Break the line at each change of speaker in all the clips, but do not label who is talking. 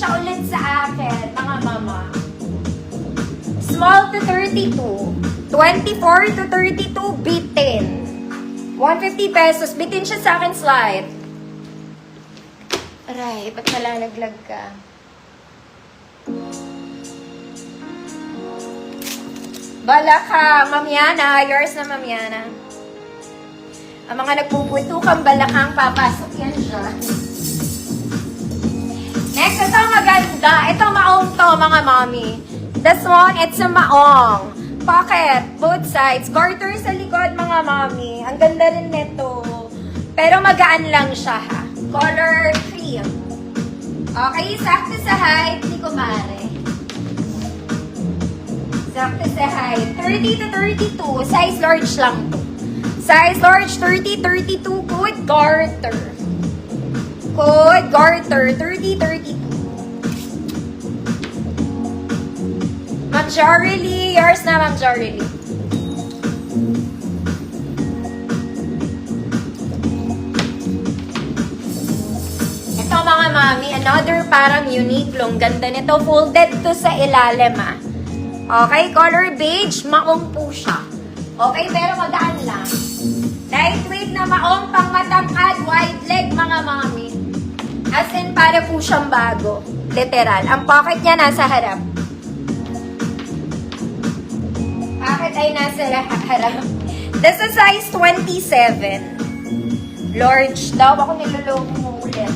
siya ulit sa akin, mga mama. Small to 32. 24 to 32, bitin. 150 pesos. Bitin siya sa akin, slide. Aray, ba't nalalaglag ka? Bala ka, Ma'am Yana. Yours na, Ma'am Yana. Ang mga nagpuputukang balakang papasok yan siya. Next, ito maganda. Ito maong to, mga mommy. This one, it's a maong. Pocket, both sides. Garter sa likod, mga mommy. Ang ganda rin nito. Pero magaan lang siya, ha. Color cream. Okay, sakto sa height ni Kumare. Sakto sa height. 30 to 32. Size large lang to. Size large, 30, 32. Good garter. Good garter. 30, 32. Ma'am Jarely. Yours na, Ma'am Jarely. Ito, mga mami. Another parang unique long. Ganda nito. Folded to sa ilalim, ah. Okay, color beige. Maong po siya. Okay, pero magaan lang. Lightweight na maong pang matangkad. Wide leg, mga mami. As in, para po siyang bago. Literal. Ang pocket niya nasa harap. Pocket ay nasa harap. This is size 27. Large daw. Ako niloloko mo ulit.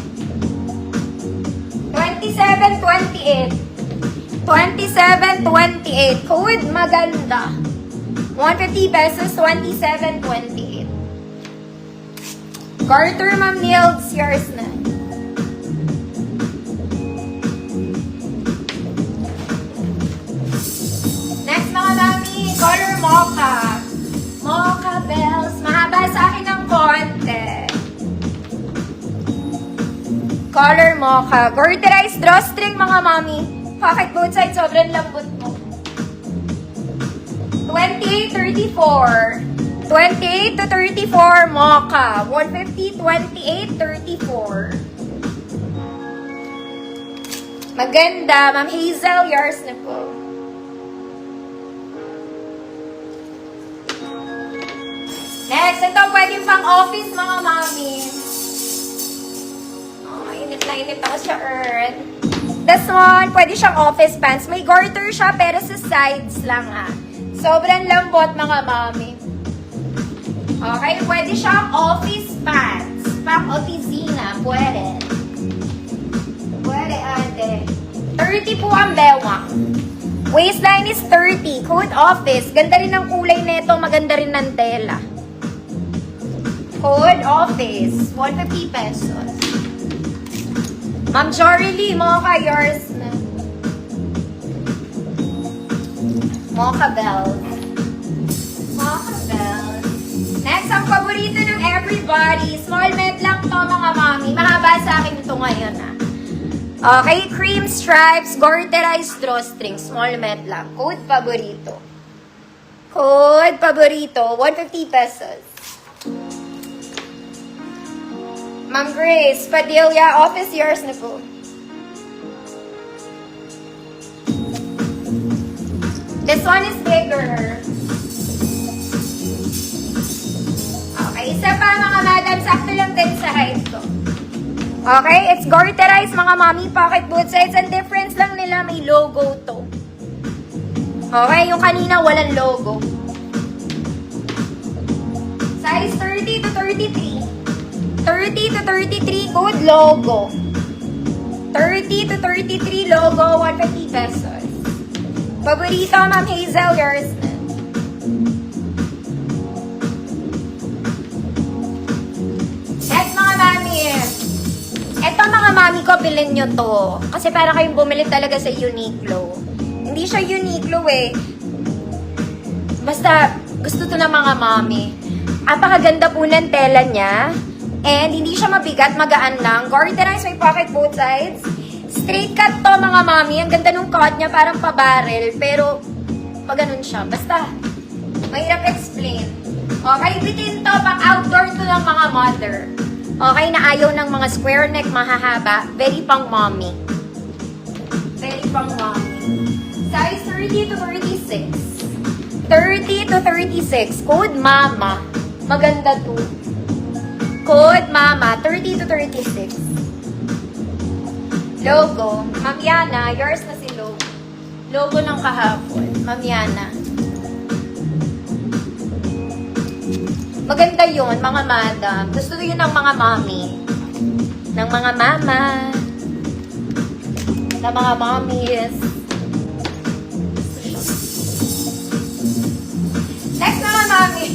27, 28. 27, 28. Code maganda. 150 pesos, 27, 28. Garter, Ma'am Nils, yours na. Next, mga mami, color mocha. Mocha bells. Mahaba sa akin ng konti. Color mocha. Garterized drawstring, mga mami. Pocket both sides, sobrang lambot mo. 28, 34. 28 to 34, mocha. 150, 28, 34. Maganda. Ma'am Hazel, yours na po. Next, ito pwede pang office, mga mami. Oh, init na init ako sa earth. This one, pwede siyang office pants. May garter siya, pero sa sides lang, ah. Sobrang lambot, mga mami. Okay, pwede siyang office pants. Pang opisina, pwede. Pwede, ate. 30 po ang bewang. Waistline is 30. Code office. Ganda rin ang kulay nito. Maganda rin ng tela. Code office. 150 pesos. Ma'am Jorely, mocha, yours na. Mocha bells. Mocha bells. Next, ang paborito ng everybody. Small med lang to, mga mami. Mahaba sa akin ito ngayon, ah. Okay, cream stripes, garterized drawstring. Small med lang. Code paborito. Code paborito. 150 pesos. Ma'am Grace, Padilla, office yours na po. This one is bigger. Okay, isa pa, mga madam, sakto lang din sa height ko. Okay, it's garterized, mga mami, pocket both sides. Ang difference lang nila, may logo to. Okay, yung kanina walang logo. Size 30 to 33. 30 to 33, good logo. 30 to 33, logo, 150 pesos. Paborito, Ma'am Hazel, yours na. Next, mga mami. Eto, mga mami ko, bilhin nyo to. Kasi para kayong bumili talaga sa Uniqlo. Hindi siya Uniqlo eh. Basta, gusto to ng mga mami. Apakaganda po ng tela niya. And hindi siya mabigat, magaan lang. Garterized, may pocket both sides. Straight cut to, mga mami. Ang ganda nung cut niya, parang pa-barrel. Pero, pag ganun siya. Basta, mahirap explain. Okay, bitin to, pang outdoor to ng mga mother. Okay, na ayaw ng mga square neck, mahahaba. Very pang mommy. Very pang mommy. Size 30 to 36. 30 to 36. Code Mama. Maganda to. Code Mama. 30 to 36. Logo. Ma'am Yana. Yours na si Logo. Logo ng kahapon. Ma'am Yana. Maganda yun, mga madam. Gusto yun ng mga mommy. Ng mga mama. Ng mga mommies. Next mga mommy.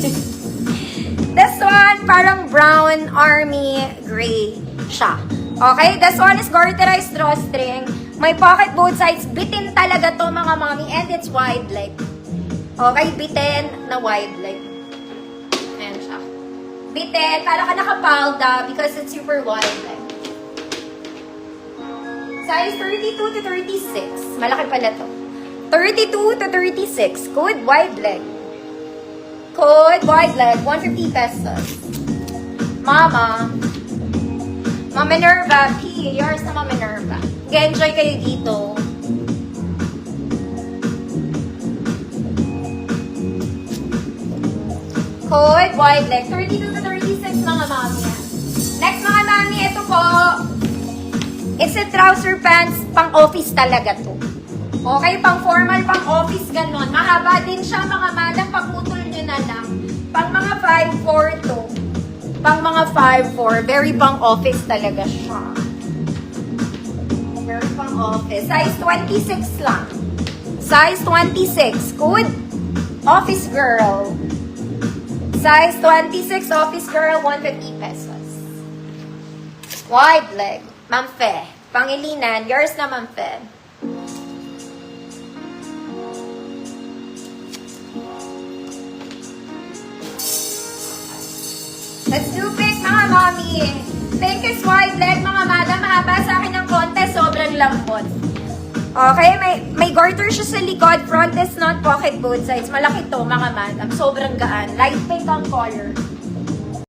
This one, parang brown army gray siya. Okay? This one is garterized drawstring. May pocket both sides. Bitin talaga to mga mommy. And it's wide leg. Okay? Bitin na wide leg. Ayan siya. Bitin. Para ka nakapalda because it's super wide leg. Size 32 to 36. Malaki pala to. 32 to 36. Code wide leg. Code wide leg. 150 pesos. Mama. Mama Minerva. P. Yours na Mama Minerva. Enjoy kayo dito. Code wide leg. 32 to 36 mga mami. Next mga mami. Ito po. It's a trouser pants, pang office talaga to. Okay, pang formal, pang office, ganon. Mahaba din siya, mga madam, pagputol nyo na lang. Pang mga 5'4" to. Pang mga 5'4", very pang office talaga siya. Very pang office. Size 26 lang. Size 26. Good. Office girl. Size 26, office girl, 150 pesos. Wide leg. Ma'am Fe. Pangilinan. Yours na, Ma'am Fe. Let's do pink, mga mommy. Pink is wide leg, mga madam. Mahaba sa akin ng konti. Sobrang lambot. Okay, may garter siya sa likod. Front is not pocket both sides. Malaki to, mga madam. Sobrang gaan. Light pink ang color.